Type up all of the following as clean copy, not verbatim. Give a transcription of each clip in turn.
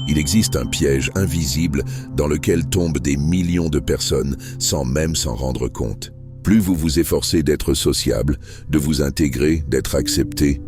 Il existe un piège invisible dans lequel tombent des millions de personnes sans même s'en rendre compte. Plus vous vous efforcez d'être sociable, de vous intégrer, d'être accepté,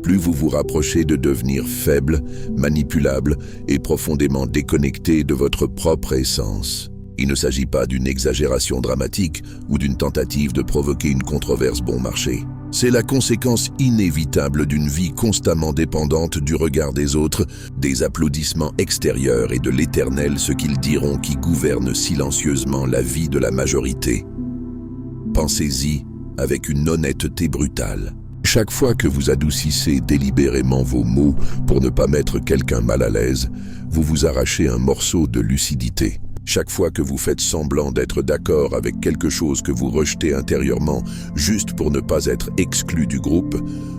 plus vous vous rapprochez de devenir faible, manipulable et profondément déconnecté de votre propre essence. Il ne s'agit pas d'une exagération dramatique ou d'une tentative de provoquer une controverse bon marché. C'est la conséquence inévitable d'une vie constamment dépendante du regard des autres, des applaudissements extérieurs et de l'éternel ce qu'ils diront qui gouverne silencieusement la vie de la majorité. Pensez-y avec une honnêteté brutale. Chaque fois que vous adoucissez délibérément vos mots pour ne pas mettre quelqu'un mal à l'aise, vous vous arrachez un morceau de lucidité. Chaque fois que vous faites semblant d'être d'accord avec quelque chose que vous rejetez intérieurement juste pour ne pas être exclu du groupe,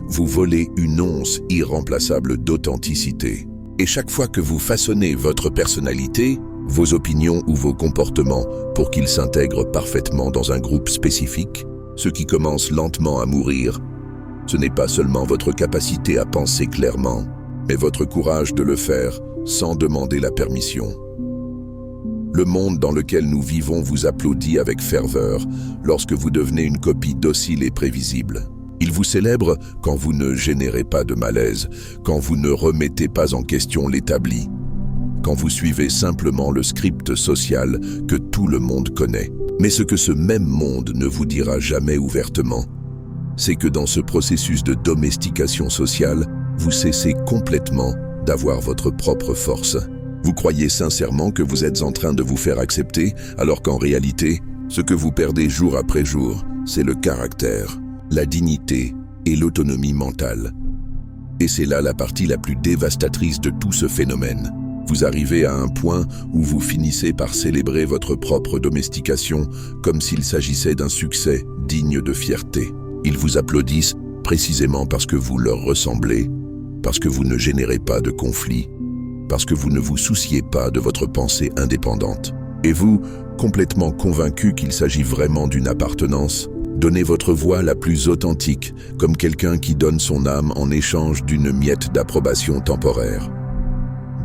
vous volez une once irremplaçable d'authenticité. Et chaque fois que vous façonnez votre personnalité, vos opinions ou vos comportements pour qu'ils s'intègrent parfaitement dans un groupe spécifique, ce qui commence lentement à mourir, ce n'est pas seulement votre capacité à penser clairement, mais votre courage de le faire sans demander la permission. Le monde dans lequel nous vivons vous applaudit avec ferveur lorsque vous devenez une copie docile et prévisible. Il vous célèbre quand vous ne générez pas de malaise, quand vous ne remettez pas en question l'établi, quand vous suivez simplement le script social que tout le monde connaît. Mais ce que ce même monde ne vous dira jamais ouvertement, c'est que dans ce processus de domestication sociale, vous cessez complètement d'avoir votre propre force. Vous croyez sincèrement que vous êtes en train de vous faire accepter, alors qu'en réalité, ce que vous perdez jour après jour, c'est le caractère, la dignité et l'autonomie mentale. Et c'est là la partie la plus dévastatrice de tout ce phénomène. Vous arrivez à un point où vous finissez par célébrer votre propre domestication comme s'il s'agissait d'un succès digne de fierté. Ils vous applaudissent précisément parce que vous leur ressemblez, parce que vous ne générez pas de conflits, parce que vous ne vous souciez pas de votre pensée indépendante. Et vous, complètement convaincu qu'il s'agit vraiment d'une appartenance, donnez votre voix la plus authentique, comme quelqu'un qui donne son âme en échange d'une miette d'approbation temporaire.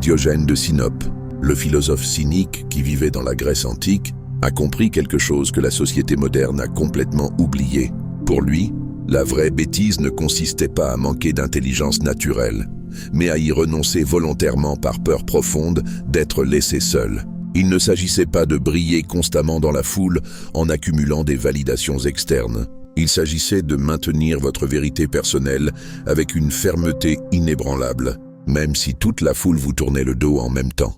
Diogène de Sinope, le philosophe cynique qui vivait dans la Grèce antique, a compris quelque chose que la société moderne a complètement oublié. Pour lui, la vraie bêtise ne consistait pas à manquer d'intelligence naturelle, mais à y renoncer volontairement par peur profonde d'être laissé seul. Il ne s'agissait pas de briller constamment dans la foule en accumulant des validations externes. Il s'agissait de maintenir votre vérité personnelle avec une fermeté inébranlable, même si toute la foule vous tournait le dos en même temps.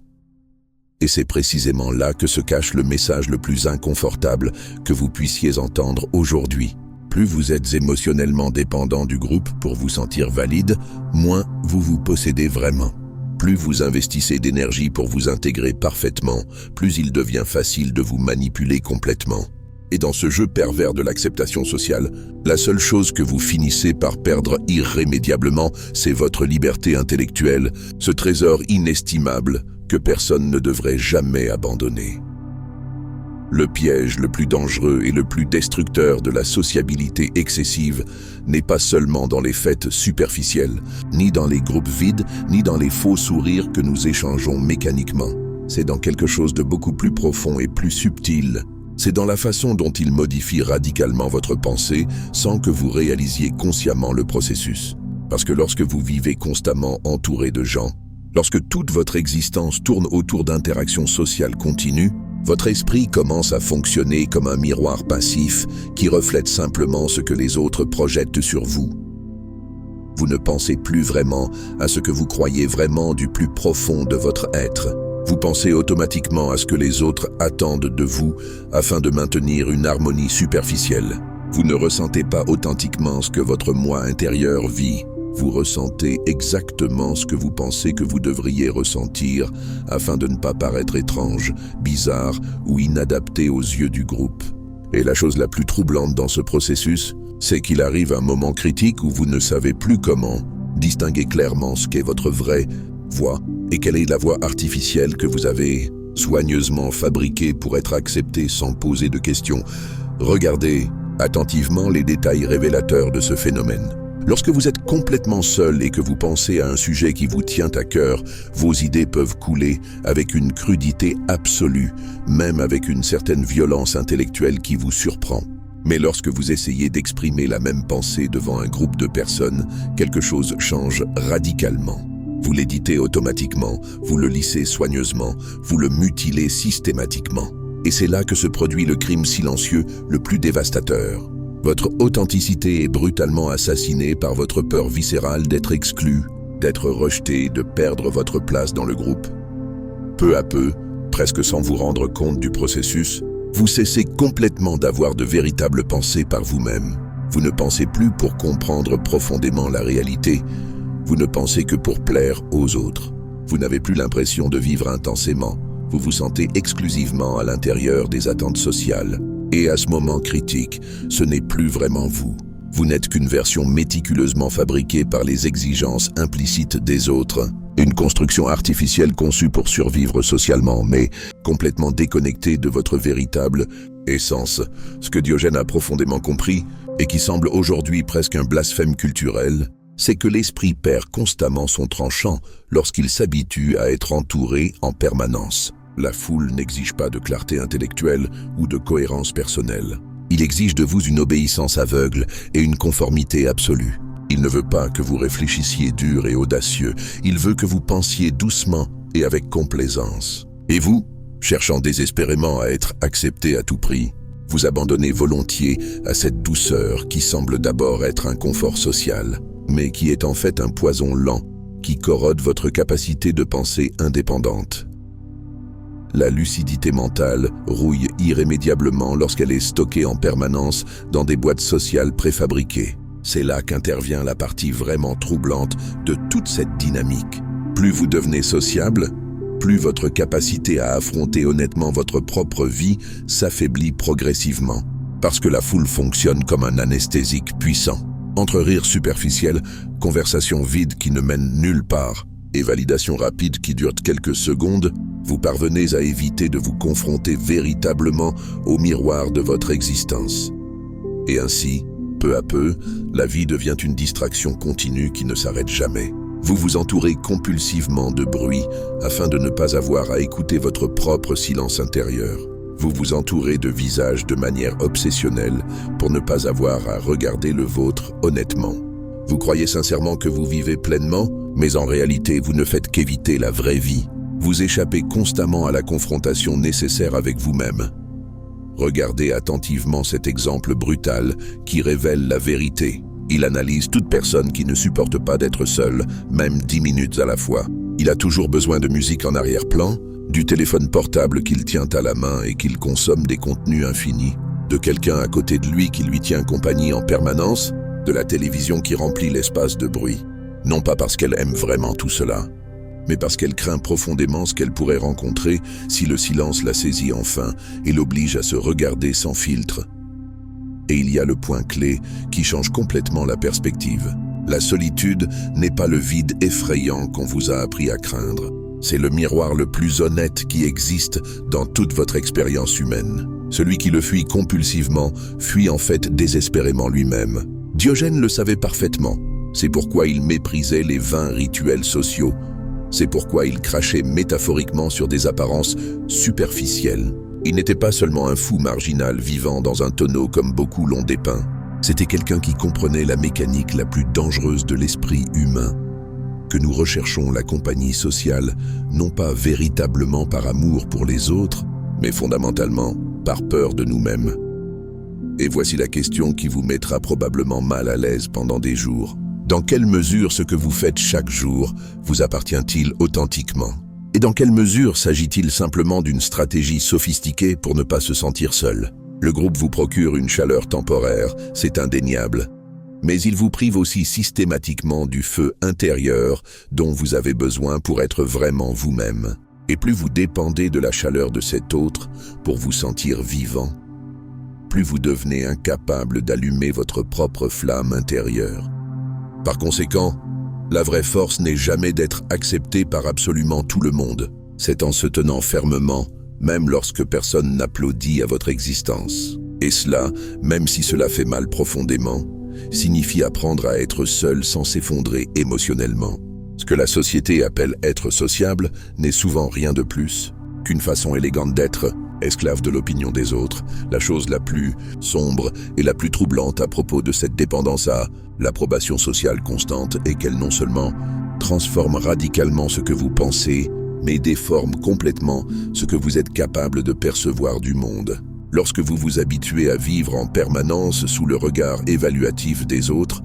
Et c'est précisément là que se cache le message le plus inconfortable que vous puissiez entendre aujourd'hui. Plus vous êtes émotionnellement dépendant du groupe pour vous sentir valide, moins vous vous possédez vraiment. Plus vous investissez d'énergie pour vous intégrer parfaitement, plus il devient facile de vous manipuler complètement. Et dans ce jeu pervers de l'acceptation sociale, la seule chose que vous finissez par perdre irrémédiablement, c'est votre liberté intellectuelle, ce trésor inestimable que personne ne devrait jamais abandonner. Le piège le plus dangereux et le plus destructeur de la sociabilité excessive n'est pas seulement dans les fêtes superficielles, ni dans les groupes vides, ni dans les faux sourires que nous échangeons mécaniquement. C'est dans quelque chose de beaucoup plus profond et plus subtil. C'est dans la façon dont il modifie radicalement votre pensée sans que vous réalisiez consciemment le processus. Parce que lorsque vous vivez constamment entouré de gens, lorsque toute votre existence tourne autour d'interactions sociales continues, votre esprit commence à fonctionner comme un miroir passif qui reflète simplement ce que les autres projettent sur vous. Vous ne pensez plus vraiment à ce que vous croyez vraiment du plus profond de votre être. Vous pensez automatiquement à ce que les autres attendent de vous afin de maintenir une harmonie superficielle. Vous ne ressentez pas authentiquement ce que votre moi intérieur vit. Vous ressentez exactement ce que vous pensez que vous devriez ressentir afin de ne pas paraître étrange, bizarre ou inadapté aux yeux du groupe. Et la chose la plus troublante dans ce processus, c'est qu'il arrive un moment critique où vous ne savez plus comment distinguer clairement ce qu'est votre vraie voix et quelle est la voix artificielle que vous avez soigneusement fabriquée pour être acceptée sans poser de questions. Regardez attentivement les détails révélateurs de ce phénomène. Lorsque vous êtes complètement seul et que vous pensez à un sujet qui vous tient à cœur, vos idées peuvent couler avec une crudité absolue, même avec une certaine violence intellectuelle qui vous surprend. Mais lorsque vous essayez d'exprimer la même pensée devant un groupe de personnes, quelque chose change radicalement. Vous l'éditez automatiquement, vous le lissez soigneusement, vous le mutilez systématiquement. Et c'est là que se produit le crime silencieux le plus dévastateur. Votre authenticité est brutalement assassinée par votre peur viscérale d'être exclu, d'être rejeté, de perdre votre place dans le groupe. Peu à peu, presque sans vous rendre compte du processus, vous cessez complètement d'avoir de véritables pensées par vous-même. Vous ne pensez plus pour comprendre profondément la réalité, vous ne pensez que pour plaire aux autres. Vous n'avez plus l'impression de vivre intensément, vous vous sentez exclusivement à l'intérieur des attentes sociales. Et à ce moment critique, ce n'est plus vraiment vous. Vous n'êtes qu'une version méticuleusement fabriquée par les exigences implicites des autres. Une construction artificielle conçue pour survivre socialement, mais complètement déconnectée de votre véritable essence. Ce que Diogène a profondément compris, et qui semble aujourd'hui presque un blasphème culturel, c'est que l'esprit perd constamment son tranchant lorsqu'il s'habitue à être entouré en permanence. La foule n'exige pas de clarté intellectuelle ou de cohérence personnelle. Il exige de vous une obéissance aveugle et une conformité absolue. Il ne veut pas que vous réfléchissiez dur et audacieux, il veut que vous pensiez doucement et avec complaisance. Et vous, cherchant désespérément à être accepté à tout prix, vous abandonnez volontiers à cette douceur qui semble d'abord être un confort social, mais qui est en fait un poison lent qui corrode votre capacité de pensée indépendante. La lucidité mentale rouille irrémédiablement lorsqu'elle est stockée en permanence dans des boîtes sociales préfabriquées. C'est là qu'intervient la partie vraiment troublante de toute cette dynamique. Plus vous devenez sociable, plus votre capacité à affronter honnêtement votre propre vie s'affaiblit progressivement, parce que la foule fonctionne comme un anesthésique puissant. Entre rires superficiels, conversations vides qui ne mènent nulle part, et validation rapide qui dure quelques secondes, vous parvenez à éviter de vous confronter véritablement au miroir de votre existence. Et ainsi, peu à peu, la vie devient une distraction continue qui ne s'arrête jamais. Vous vous entourez compulsivement de bruit afin de ne pas avoir à écouter votre propre silence intérieur. Vous vous entourez de visages de manière obsessionnelle pour ne pas avoir à regarder le vôtre honnêtement. Vous croyez sincèrement que vous vivez pleinement, mais en réalité, vous ne faites qu'éviter la vraie vie. Vous échappez constamment à la confrontation nécessaire avec vous-même. Regardez attentivement cet exemple brutal qui révèle la vérité. Il analyse toute personne qui ne supporte pas d'être seule, même 10 minutes à la fois. Il a toujours besoin de musique en arrière-plan, du téléphone portable qu'il tient à la main et qu'il consomme des contenus infinis, de quelqu'un à côté de lui qui lui tient compagnie en permanence, de la télévision qui remplit l'espace de bruit. Non pas parce qu'elle aime vraiment tout cela, mais parce qu'elle craint profondément ce qu'elle pourrait rencontrer si le silence la saisit enfin et l'oblige à se regarder sans filtre. Et il y a le point clé qui change complètement la perspective. La solitude n'est pas le vide effrayant qu'on vous a appris à craindre. C'est le miroir le plus honnête qui existe dans toute votre expérience humaine. Celui qui le fuit compulsivement fuit en fait désespérément lui-même. Diogène le savait parfaitement. C'est pourquoi il méprisait les vains rituels sociaux. C'est pourquoi il crachait métaphoriquement sur des apparences superficielles. Il n'était pas seulement un fou marginal vivant dans un tonneau comme beaucoup l'ont dépeint. C'était quelqu'un qui comprenait la mécanique la plus dangereuse de l'esprit humain. Que nous recherchons la compagnie sociale, non pas véritablement par amour pour les autres, mais fondamentalement par peur de nous-mêmes. Et voici la question qui vous mettra probablement mal à l'aise pendant des jours. Dans quelle mesure ce que vous faites chaque jour vous appartient-il authentiquement? Et dans quelle mesure s'agit-il simplement d'une stratégie sophistiquée pour ne pas se sentir seul? Le groupe vous procure une chaleur temporaire, c'est indéniable. Mais il vous prive aussi systématiquement du feu intérieur dont vous avez besoin pour être vraiment vous-même. Et plus vous dépendez de la chaleur de cet autre pour vous sentir vivant, plus vous devenez incapable d'allumer votre propre flamme intérieure. Par conséquent, la vraie force n'est jamais d'être accepté par absolument tout le monde. C'est en se tenant fermement, même lorsque personne n'applaudit à votre existence. Et cela, même si cela fait mal profondément, signifie apprendre à être seul sans s'effondrer émotionnellement. Ce que la société appelle être sociable n'est souvent rien de plus qu'une façon élégante d'être esclave de l'opinion des autres. La chose la plus sombre et la plus troublante à propos de cette dépendance à l'approbation sociale constante est qu'elle non seulement transforme radicalement ce que vous pensez, mais déforme complètement ce que vous êtes capable de percevoir du monde. Lorsque vous vous habituez à vivre en permanence sous le regard évaluatif des autres,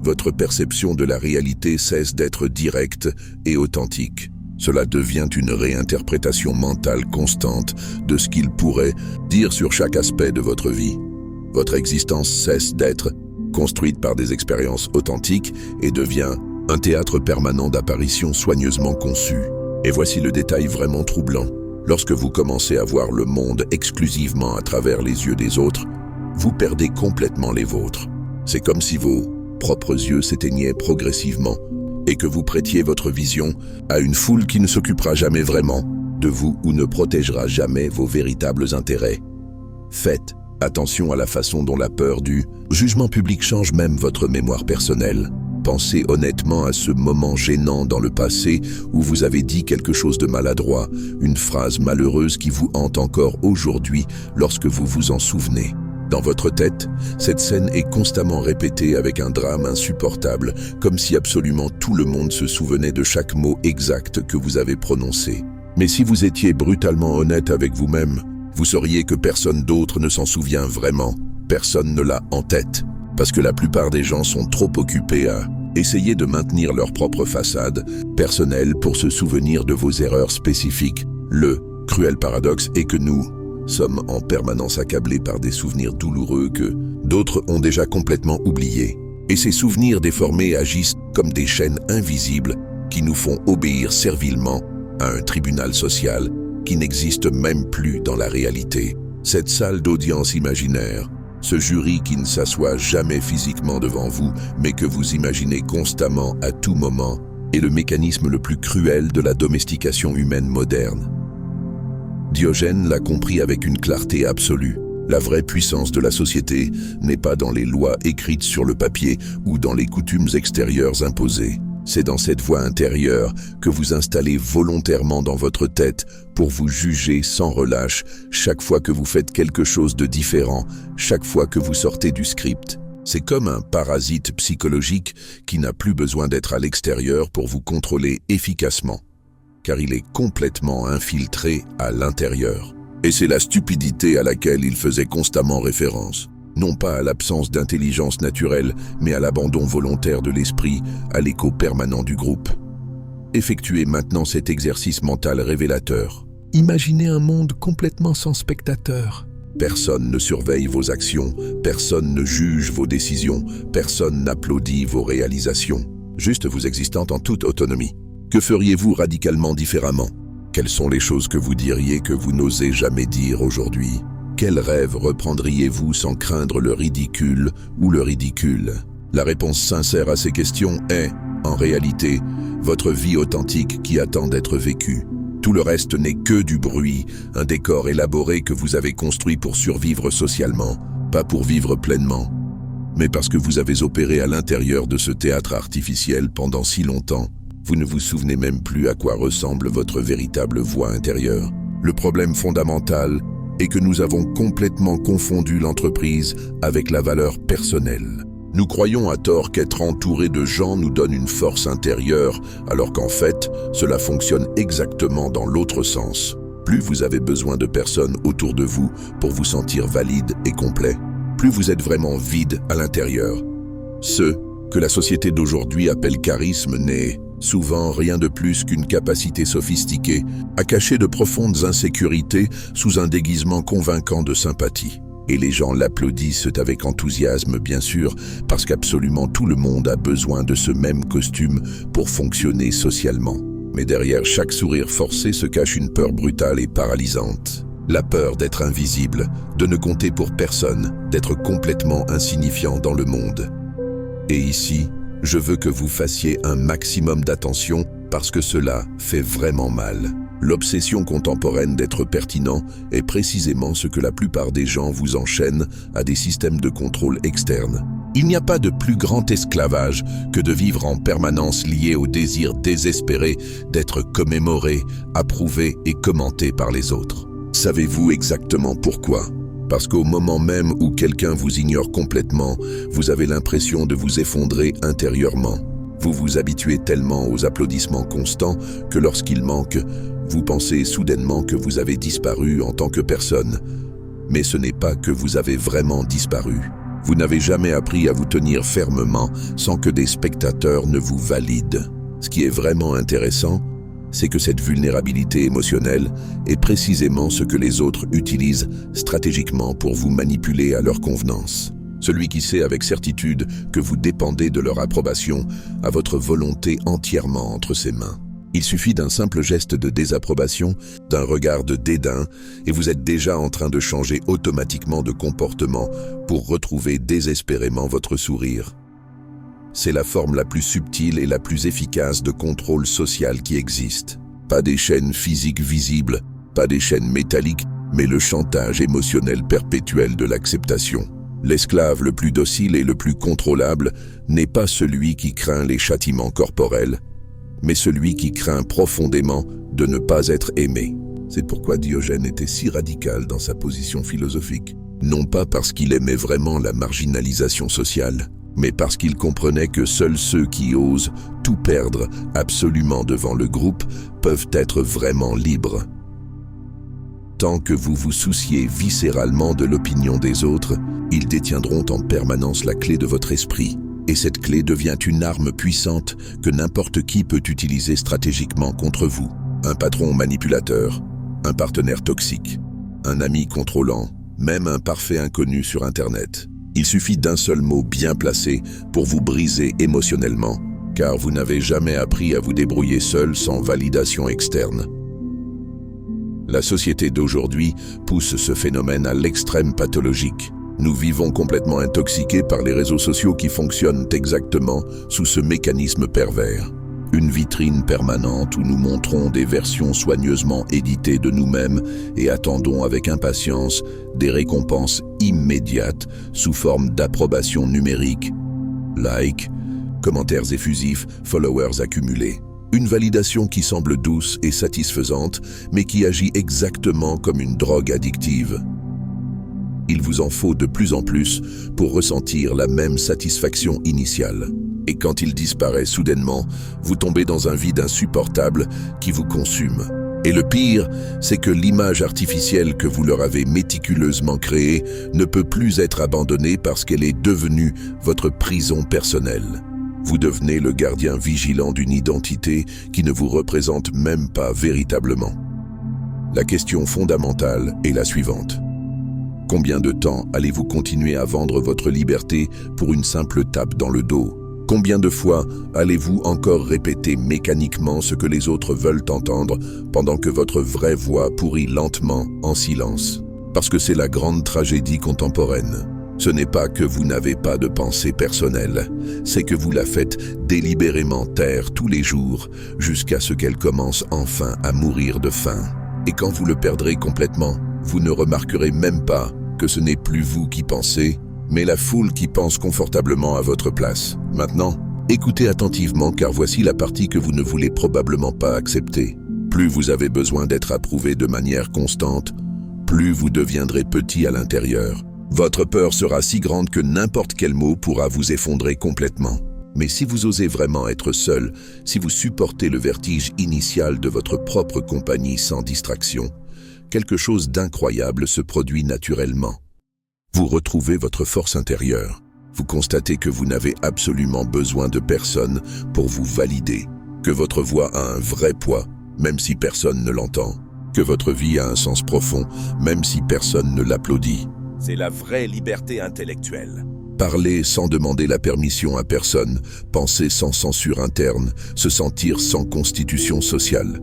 votre perception de la réalité cesse d'être directe et authentique. Cela devient une réinterprétation mentale constante de ce qu'il pourrait dire sur chaque aspect de votre vie. Votre existence cesse d'être construite par des expériences authentiques et devient un théâtre permanent d'apparitions soigneusement conçues. Et voici le détail vraiment troublant. Lorsque vous commencez à voir le monde exclusivement à travers les yeux des autres, vous perdez complètement les vôtres. C'est comme si vos propres yeux s'éteignaient progressivement et que vous prêtiez votre vision à une foule qui ne s'occupera jamais vraiment de vous ou ne protégera jamais vos véritables intérêts. Faites attention à la façon dont la peur du jugement public change même votre mémoire personnelle. Pensez honnêtement à ce moment gênant dans le passé où vous avez dit quelque chose de maladroit, une phrase malheureuse qui vous hante encore aujourd'hui lorsque vous vous en souvenez. Dans votre tête, cette scène est constamment répétée avec un drame insupportable, comme si absolument tout le monde se souvenait de chaque mot exact que vous avez prononcé. Mais si vous étiez brutalement honnête avec vous-même, vous sauriez que personne d'autre ne s'en souvient vraiment. Personne ne l'a en tête, parce que la plupart des gens sont trop occupés à essayer de maintenir leur propre façade personnelle pour se souvenir de vos erreurs spécifiques. Le cruel paradoxe est que nous sommes en permanence accablés par des souvenirs douloureux que d'autres ont déjà complètement oubliés. Et ces souvenirs déformés agissent comme des chaînes invisibles qui nous font obéir servilement à un tribunal social qui n'existe même plus dans la réalité. Cette salle d'audience imaginaire, ce jury qui ne s'assoit jamais physiquement devant vous, mais que vous imaginez constamment à tout moment, est le mécanisme le plus cruel de la domestication humaine moderne. Diogène l'a compris avec une clarté absolue. La vraie puissance de la société n'est pas dans les lois écrites sur le papier ou dans les coutumes extérieures imposées. C'est dans cette voix intérieure que vous installez volontairement dans votre tête pour vous juger sans relâche chaque fois que vous faites quelque chose de différent, chaque fois que vous sortez du script. C'est comme un parasite psychologique qui n'a plus besoin d'être à l'extérieur pour vous contrôler efficacement, car il est complètement infiltré à l'intérieur. Et c'est la stupidité à laquelle il faisait constamment référence. Non pas à l'absence d'intelligence naturelle, mais à l'abandon volontaire de l'esprit, à l'écho permanent du groupe. Effectuez maintenant cet exercice mental révélateur. Imaginez un monde complètement sans spectateurs. Personne ne surveille vos actions, personne ne juge vos décisions, personne n'applaudit vos réalisations. Juste vous existant en toute autonomie. Que feriez-vous radicalement différemment? Quelles sont les choses que vous diriez que vous n'osez jamais dire aujourd'hui? Quels rêves reprendriez-vous sans craindre le ridicule ou le ridicule? La réponse sincère à ces questions est, en réalité, votre vie authentique qui attend d'être vécue. Tout le reste n'est que du bruit, un décor élaboré que vous avez construit pour survivre socialement, pas pour vivre pleinement, mais parce que vous avez opéré à l'intérieur de ce théâtre artificiel pendant si longtemps. Vous ne vous souvenez même plus à quoi ressemble votre véritable voix intérieure. Le problème fondamental est que nous avons complètement confondu l'entreprise avec la valeur personnelle. Nous croyons à tort qu'être entouré de gens nous donne une force intérieure, alors qu'en fait, cela fonctionne exactement dans l'autre sens. Plus vous avez besoin de personnes autour de vous pour vous sentir valide et complet, plus vous êtes vraiment vide à l'intérieur. Ce que la société d'aujourd'hui appelle charisme n'est souvent rien de plus qu'une capacité sophistiquée à cacher de profondes insécurités sous un déguisement convaincant de sympathie. Et les gens l'applaudissent avec enthousiasme, bien sûr, parce qu'absolument tout le monde a besoin de ce même costume pour fonctionner socialement. Mais derrière chaque sourire forcé se cache une peur brutale et paralysante. La peur d'être invisible, de ne compter pour personne, d'être complètement insignifiant dans le monde. Et ici, je veux que vous fassiez un maximum d'attention parce que cela fait vraiment mal. L'obsession contemporaine d'être pertinent est précisément ce que la plupart des gens vous enchaînent à des systèmes de contrôle externes. Il n'y a pas de plus grand esclavage que de vivre en permanence lié au désir désespéré d'être commémoré, approuvé et commenté par les autres. Savez-vous exactement pourquoi ? Parce qu'au moment même où quelqu'un vous ignore complètement, vous avez l'impression de vous effondrer intérieurement. Vous vous habituez tellement aux applaudissements constants que lorsqu'il manque, vous pensez soudainement que vous avez disparu en tant que personne. Mais ce n'est pas que vous avez vraiment disparu. Vous n'avez jamais appris à vous tenir fermement sans que des spectateurs ne vous valident. Ce qui est vraiment intéressant, c'est que cette vulnérabilité émotionnelle est précisément ce que les autres utilisent stratégiquement pour vous manipuler à leur convenance. Celui qui sait avec certitude que vous dépendez de leur approbation a votre volonté entièrement entre ses mains. Il suffit d'un simple geste de désapprobation, d'un regard de dédain, et vous êtes déjà en train de changer automatiquement de comportement pour retrouver désespérément votre sourire. C'est la forme la plus subtile et la plus efficace de contrôle social qui existe. Pas des chaînes physiques visibles, pas des chaînes métalliques, mais le chantage émotionnel perpétuel de l'acceptation. L'esclave le plus docile et le plus contrôlable n'est pas celui qui craint les châtiments corporels, mais celui qui craint profondément de ne pas être aimé. C'est pourquoi Diogène était si radical dans sa position philosophique. Non pas parce qu'il aimait vraiment la marginalisation sociale, mais parce qu'il comprenait que seuls ceux qui osent tout perdre absolument devant le groupe peuvent être vraiment libres. Tant que vous vous souciez viscéralement de l'opinion des autres, ils détiendront en permanence la clé de votre esprit. Et cette clé devient une arme puissante que n'importe qui peut utiliser stratégiquement contre vous. Un patron manipulateur, un partenaire toxique, un ami contrôlant, même un parfait inconnu sur Internet. Il suffit d'un seul mot bien placé pour vous briser émotionnellement, car vous n'avez jamais appris à vous débrouiller seul sans validation externe. La société d'aujourd'hui pousse ce phénomène à l'extrême pathologique. Nous vivons complètement intoxiqués par les réseaux sociaux qui fonctionnent exactement sous ce mécanisme pervers. Une vitrine permanente où nous montrons des versions soigneusement éditées de nous-mêmes et attendons avec impatience des récompenses immédiates sous forme d'approbation numérique, likes, commentaires effusifs, followers accumulés. Une validation qui semble douce et satisfaisante, mais qui agit exactement comme une drogue addictive. Il vous en faut de plus en plus pour ressentir la même satisfaction initiale. Et quand il disparaît soudainement, vous tombez dans un vide insupportable qui vous consume. Et le pire, c'est que l'image artificielle que vous leur avez méticuleusement créée ne peut plus être abandonnée parce qu'elle est devenue votre prison personnelle. Vous devenez le gardien vigilant d'une identité qui ne vous représente même pas véritablement. La question fondamentale est la suivante. Combien de temps allez-vous continuer à vendre votre liberté pour une simple tape dans le dos ? Combien de fois allez-vous encore répéter mécaniquement ce que les autres veulent entendre pendant que votre vraie voix pourrit lentement en silence ? Parce que c'est la grande tragédie contemporaine. Ce n'est pas que vous n'avez pas de pensée personnelle, c'est que vous la faites délibérément taire tous les jours jusqu'à ce qu'elle commence enfin à mourir de faim. Et quand vous le perdrez complètement, vous ne remarquerez même pas que ce n'est plus vous qui pensez, mais la foule qui pense confortablement à votre place. Maintenant, écoutez attentivement car voici la partie que vous ne voulez probablement pas accepter. Plus vous avez besoin d'être approuvé de manière constante, plus vous deviendrez petit à l'intérieur. Votre peur sera si grande que n'importe quel mot pourra vous effondrer complètement. Mais si vous osez vraiment être seul, si vous supportez le vertige initial de votre propre compagnie sans distraction, quelque chose d'incroyable se produit naturellement. Vous retrouvez votre force intérieure. Vous constatez que vous n'avez absolument besoin de personne pour vous valider, que votre voix a un vrai poids, même si personne ne l'entend, que votre vie a un sens profond, même si personne ne l'applaudit. C'est la vraie liberté intellectuelle. Parler sans demander la permission à personne, penser sans censure interne, se sentir sans constitution sociale.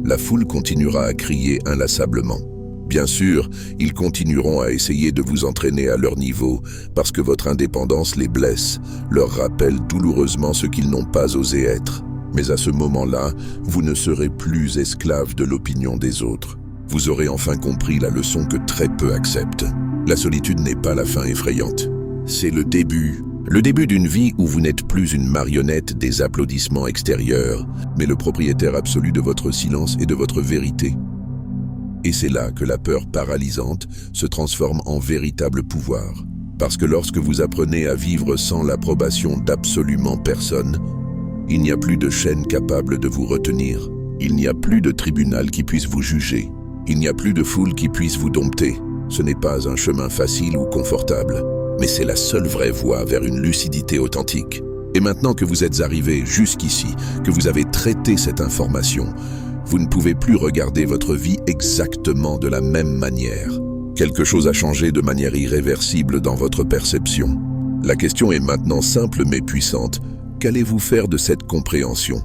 La foule continuera à crier inlassablement. Bien sûr, ils continueront à essayer de vous entraîner à leur niveau parce que votre indépendance les blesse, leur rappelle douloureusement ce qu'ils n'ont pas osé être. Mais à ce moment-là, vous ne serez plus esclave de l'opinion des autres. Vous aurez enfin compris la leçon que très peu acceptent. La solitude n'est pas la fin effrayante. c'est le début. Le début d'une vie où vous n'êtes plus une marionnette des applaudissements extérieurs, mais le propriétaire absolu de votre silence et de votre vérité. Et c'est là que la peur paralysante se transforme en véritable pouvoir. Parce que lorsque vous apprenez à vivre sans l'approbation d'absolument personne, il n'y a plus de chaîne capable de vous retenir. Il n'y a plus de tribunal qui puisse vous juger. Il n'y a plus de foule qui puisse vous dompter. Ce n'est pas un chemin facile ou confortable, mais c'est la seule vraie voie vers une lucidité authentique. Et maintenant que vous êtes arrivé jusqu'ici, que vous avez traité cette information, vous ne pouvez plus regarder votre vie exactement de la même manière. Quelque chose a changé de manière irréversible dans votre perception. La question est maintenant simple mais puissante. Qu'allez-vous faire de cette compréhension ?